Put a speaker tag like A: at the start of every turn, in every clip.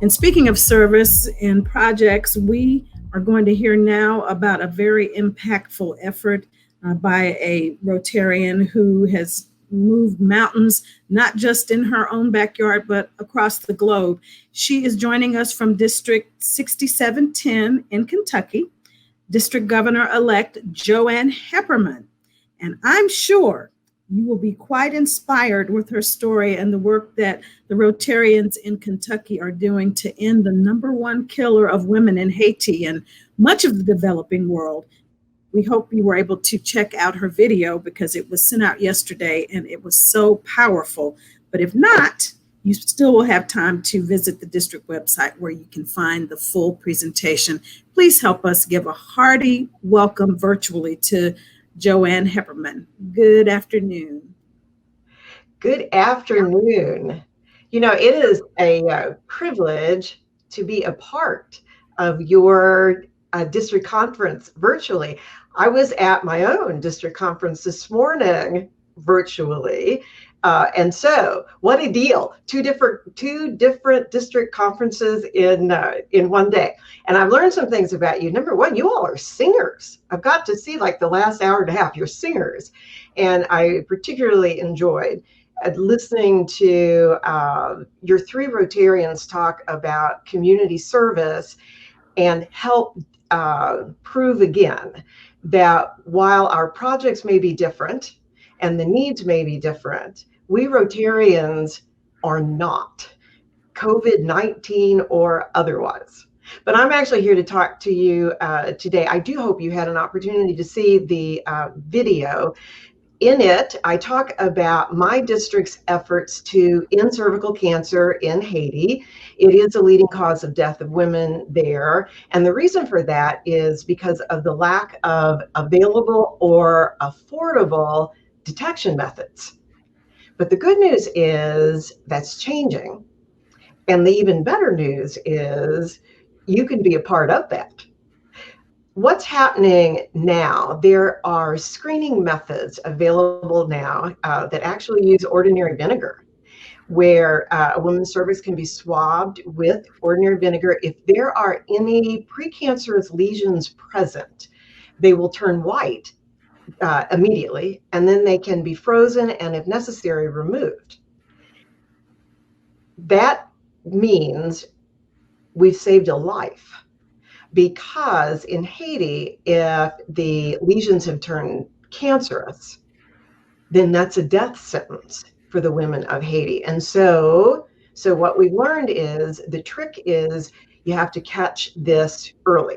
A: And speaking of service and projects, we are going to hear now about a very impactful effort by a Rotarian who has moved mountains, not just in her own backyard, but across the globe. She is joining us from District 6710 in Kentucky, District Governor-elect Jo Ann Heppermann. And I'm sure you will be quite inspired with her story and the work that the Rotarians in Kentucky are doing to end the number one killer of women in Haiti and much of the developing world. We hope you were able to check out her video because it was sent out yesterday and it was so powerful. But if not, you still will have time to visit the district website where you can find the full presentation. Please help us give a hearty welcome virtually to Jo Ann Heppermann. Good afternoon.
B: Good afternoon. You know, it is a privilege to be a part of your district conference virtually. I was at my own district conference this morning virtually. And so what a deal. Two different district conferences in one day. And I've learned some things about you. Number one, you all are singers. I've got to see like the last hour and a half, you're singers. And I particularly enjoyed listening to your three Rotarians talk about community service and help prove again that while our projects may be different and the needs may be different, we Rotarians are not, COVID-19 or otherwise. But I'm actually here to talk to you today. I do hope you had an opportunity to see the video. In it, I talk about my district's efforts to end cervical cancer in Haiti. It is a leading cause of death of women there. And the reason for that is because of the lack of available or affordable detection methods. But the good news is that's changing. And the even better news is you can be a part of that. What's happening now, there are screening methods available now that actually use ordinary vinegar, where a woman's cervix can be swabbed with ordinary vinegar. If there are any precancerous lesions present, they will turn white immediately, and then they can be frozen and, if necessary, removed. That means we've saved a life. Because in Haiti, if the lesions have turned cancerous, then that's a death sentence for the women of Haiti. And so what we've learned is the trick is you have to catch this early.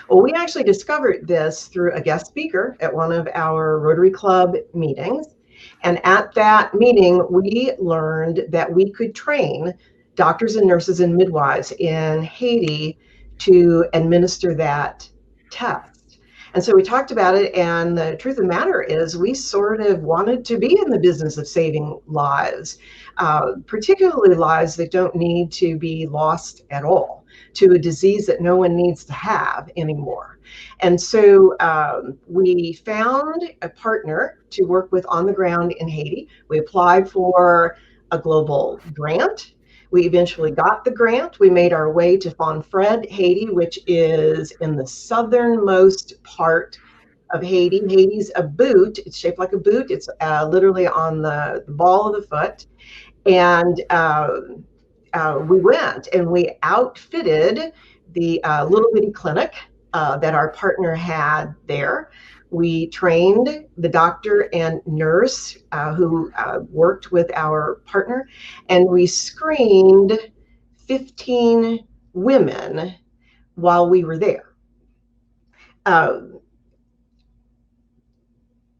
B: Well, we actually discovered this through a guest speaker at one of our Rotary Club meetings. And at that meeting, we learned that we could train doctors and nurses and midwives in Haiti to administer that test. And so we talked about it, and the truth of the matter is we sort of wanted to be in the business of saving lives, particularly lives that don't need to be lost at all to a disease that no one needs to have anymore. And so we found a partner to work with on the ground in Haiti. We applied for a global grant. We eventually got the grant. We made our way to Fonfred, Haiti, which is in the southernmost part of Haiti. Haiti's a boot. It's shaped like a boot. It's literally on the ball of the foot. And we went and we outfitted the little bitty clinic that our partner had there. We trained the doctor and nurse who worked with our partner, and we screened 15 women while we were there.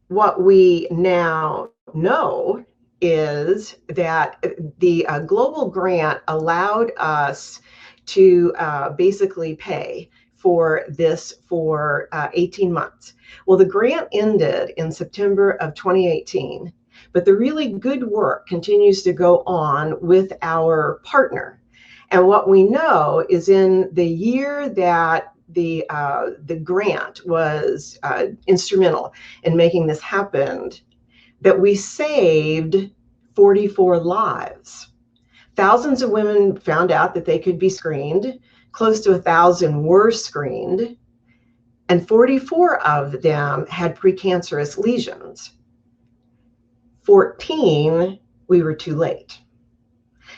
B: What we now know is that the global grant allowed us to basically pay for this for 18 months. Well, the grant ended in September of 2018, but the really good work continues to go on with our partner. And what we know is in the year that the grant was instrumental in making this happen, that we saved 44 lives. Thousands of women found out that they could be screened. Close to 1,000 were screened, and 44 of them had precancerous lesions. 14, we were too late.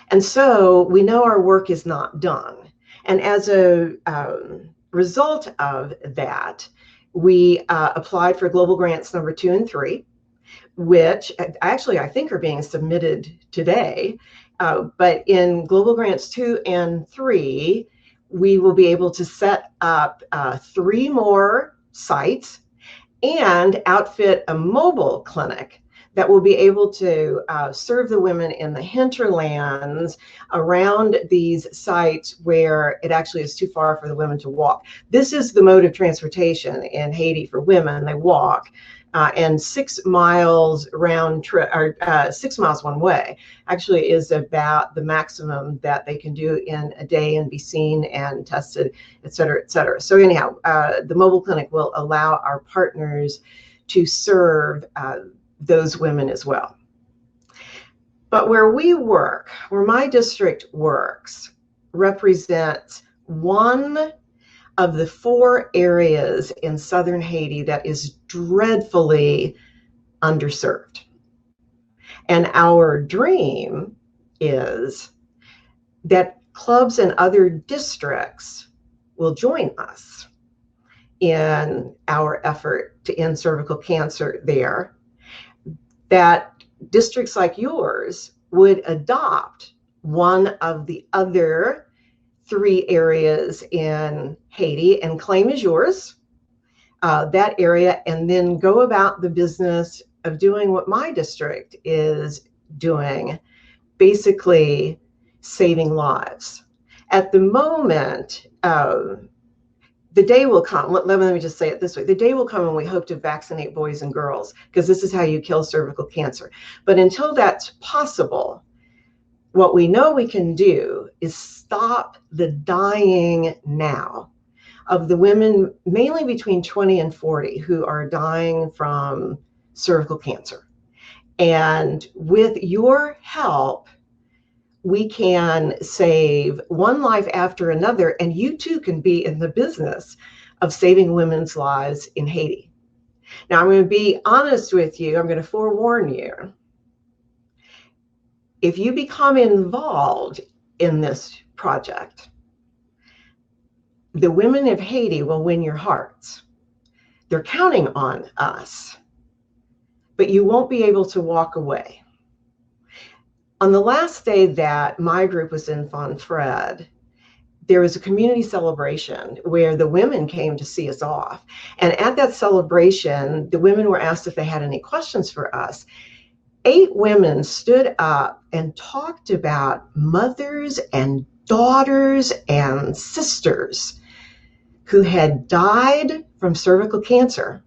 B: And so we know our work is not done. And as a result of that, we applied for global grants number 2 and 3, which actually I think are being submitted today. But in global grants 2 and 3, we will be able to set up 3 more sites and outfit a mobile clinic that will be able to serve the women in the hinterlands around these sites where it actually is too far for the women to walk. This is the mode of transportation in Haiti for women. They walk. And 6 miles round trip, or 6 miles one way, actually is about the maximum that they can do in a day and be seen and tested, et cetera, et cetera. So anyhow, the mobile clinic will allow our partners to serve those women as well. But where we work, where my district works, represents one of the 4 areas in southern Haiti that is dreadfully underserved. And our dream is that clubs and other districts will join us in our effort to end cervical cancer there, that districts like yours would adopt one of the other 3 areas in Haiti and claim as yours that area, and then go about the business of doing what my district is doing, basically saving lives. At the moment, the day will come, let me just say it this way, the day will come when we hope to vaccinate boys and girls, because this is how you kill cervical cancer. But until that's possible, what we know we can do is stop the dying now of the women, mainly between 20 and 40, who are dying from cervical cancer. And with your help, we can save one life after another, and you too can be in the business of saving women's lives in Haiti. Now, I'm going to be honest with you. I'm going to forewarn you. If you become involved in this project, the women of Haiti will win your hearts. They're counting on us, but you won't be able to walk away. On the last day that my group was in Fonfred, there was a community celebration where the women came to see us off. And at that celebration, the women were asked if they had any questions for us. 8 women stood up and talked about mothers and daughters and sisters who had died from cervical cancer,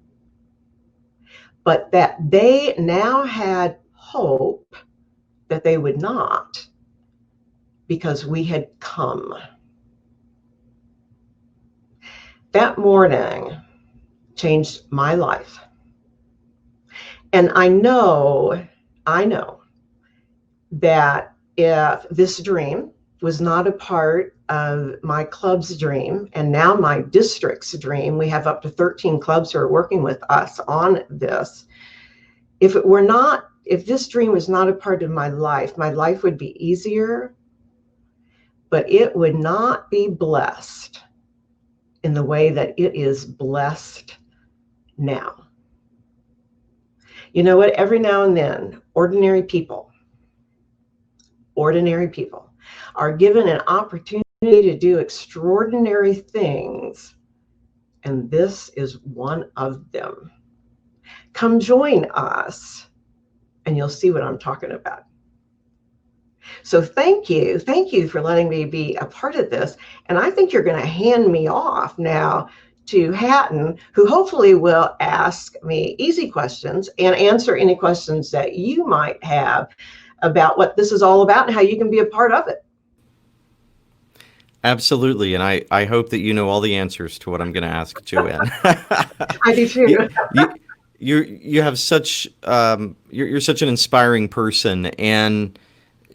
B: but that they now had hope that they would not, because we had come. That morning changed my life. And I know that if this dream was not a part of my club's dream, and now my district's dream, we have up to 13 clubs who are working with us on this. If this dream was not a part of my life would be easier, but it would not be blessed in the way that it is blessed now. You know what? Every now and then, ordinary people are given an opportunity to do extraordinary things, and this is one of them. Come join us, and you'll see what I'm talking about. So thank you for letting me be a part of this, and I think you're going to hand me off now to Hatton, who hopefully will ask me easy questions and answer any questions that you might have about what this is all about and how you can be a part of it.
C: Absolutely, and I hope that you know all the answers to what I'm going to ask Jo Ann.
B: I do too.
C: You have such you're such an inspiring person, and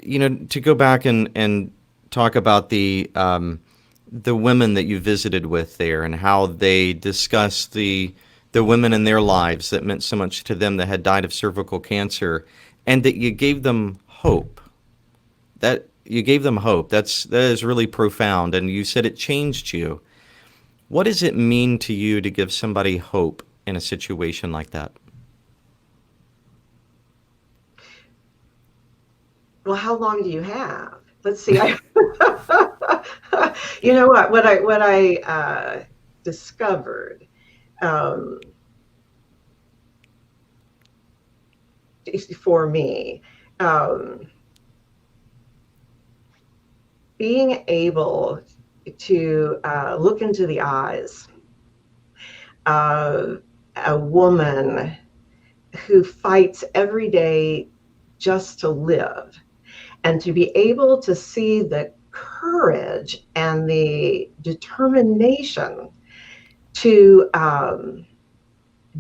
C: to go back and talk about the women that you visited with there and how they discussed the women in their lives that meant so much to them that had died of cervical cancer, and that you gave them hope. That you gave them hope. That is really profound, and you said it changed you. What does it mean to you to give somebody hope in a situation like that?
B: Well, how long do you have? Let's see. You know what I discovered for me, being able to look into the eyes of a woman who fights every day just to live, and to be able to see the courage and the determination to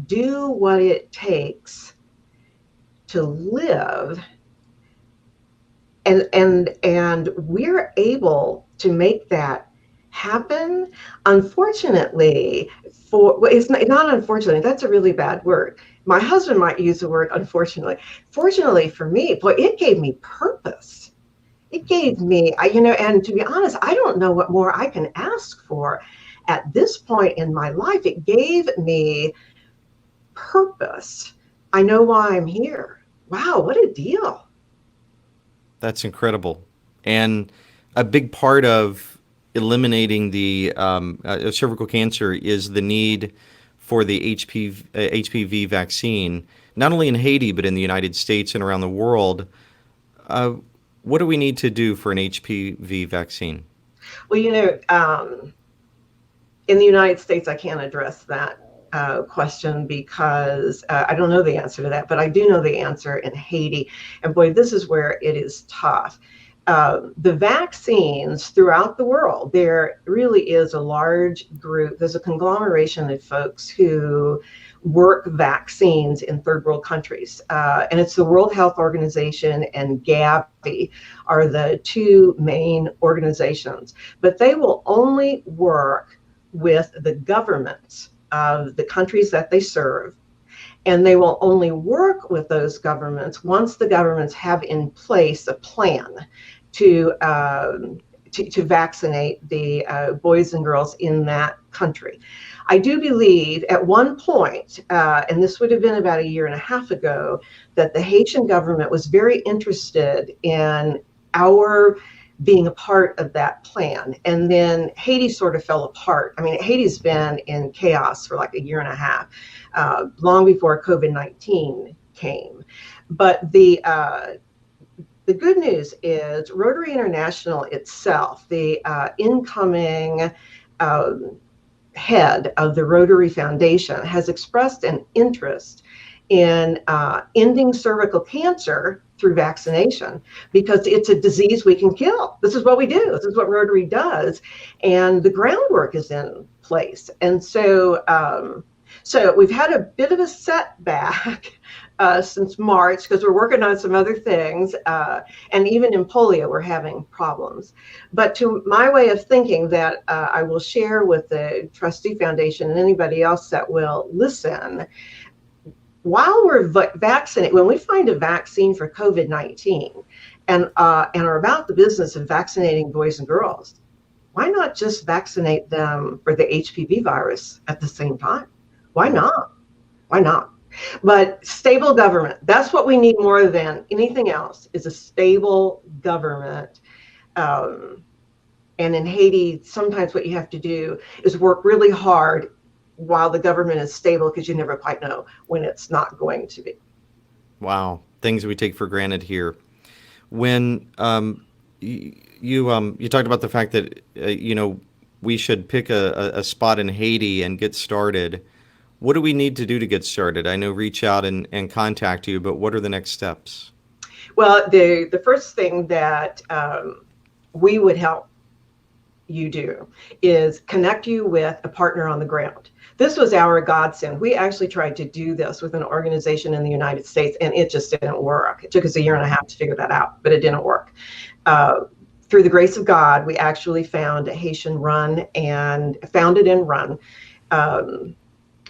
B: do what it takes to live, and we're able to make that happen. Unfortunately, it's not unfortunately, that's a really bad word. My husband might use the word unfortunately. Fortunately for me, boy, it gave me purpose. It gave me, and to be honest, I don't know what more I can ask for at this point in my life. It gave me purpose. I know why I'm here. Wow, what a deal.
C: That's incredible. And a big part of eliminating the cervical cancer is the need for the HPV vaccine, not only in Haiti, but in the United States and around the world. What do we need to do for an HPV vaccine?
B: Well, in the United States, I can't address that question because I don't know the answer to that, but I do know the answer in Haiti. And boy, this is where it is tough. The vaccines throughout the world, there really is a large group, there's a conglomeration of folks who work vaccines in third world countries. And it's the World Health Organization and Gavi are the two main organizations. But they will only work with the governments of the countries that they serve. And they will only work with those governments once the governments have in place a plan to vaccinate the boys and girls in that country. I do believe at one point, and this would have been about 1.5 years ago, that the Haitian government was very interested in our being a part of that plan. And then Haiti sort of fell apart. I mean, Haiti's been in chaos for like 1.5 years, long before COVID-19 came. But the good news is Rotary International itself, the incoming head of the Rotary Foundation, has expressed an interest in ending cervical cancer through vaccination, because it's a disease we can kill. This is what we do. This is what Rotary does. And the groundwork is in place. And so we've had a bit of a setback since March, because we're working on some other things. And even in polio, we're having problems. But to my way of thinking that I will share with the Trustee Foundation and anybody else that will listen, while we're vaccinating, when we find a vaccine for COVID-19 and are about the business of vaccinating boys and girls, why not just vaccinate them for the HPV virus at the same time? Why not? Why not? But stable government, that's what we need more than anything else, is a stable government. And in Haiti, sometimes what you have to do is work really hard while the government is stable, because you never quite know when it's not going to be.
C: Wow, things we take for granted here. When you talked about the fact that we should pick a spot in Haiti and get started. What do we need to do to get started? I know reach out and contact you, but what are the next steps?
B: Well, the first thing that we would help you do is connect you with a partner on the ground. This was our godsend. We actually tried to do this with an organization in the United States, and it just didn't work. It took us a year and a half to figure that out, but it didn't work. Through the grace of God, we actually found a Haitian run and founded and run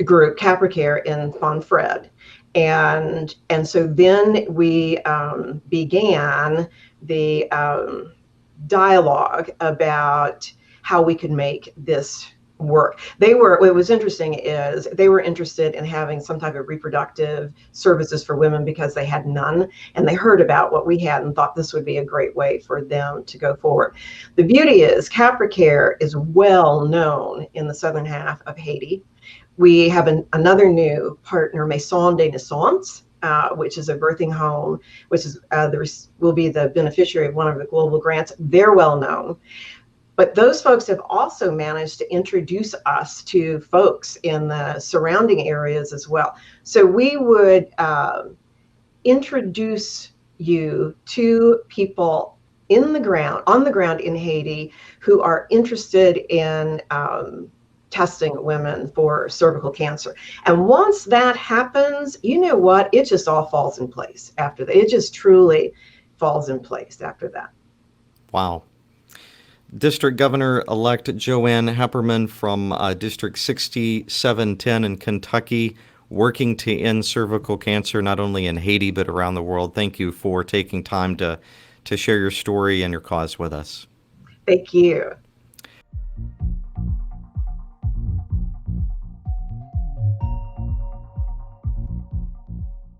B: group, Capricare, in Fonfred. And so then we began the dialogue about how we could make this work. What was interesting is they were interested in having some type of reproductive services for women because they had none, and they heard about what we had and thought this would be a great way for them to go forward. The beauty is Capricare is well known in the southern half of Haiti. We have another new partner, Maison de Naissance, which is a birthing home, which is will be the beneficiary of one of the global grants. They're well known. But those folks have also managed to introduce us to folks in the surrounding areas as well. So we would introduce you to people on the ground in Haiti who are interested in testing women for cervical cancer. And once that happens, you know what? It just all falls in place after that. It just truly falls in place after that.
C: Wow. District Governor-elect Jo Ann Heppermann from District 6710 in Kentucky, working to end cervical cancer not only in Haiti but around the world. Thank you for taking time to share your story and your cause with us.
B: Thank you.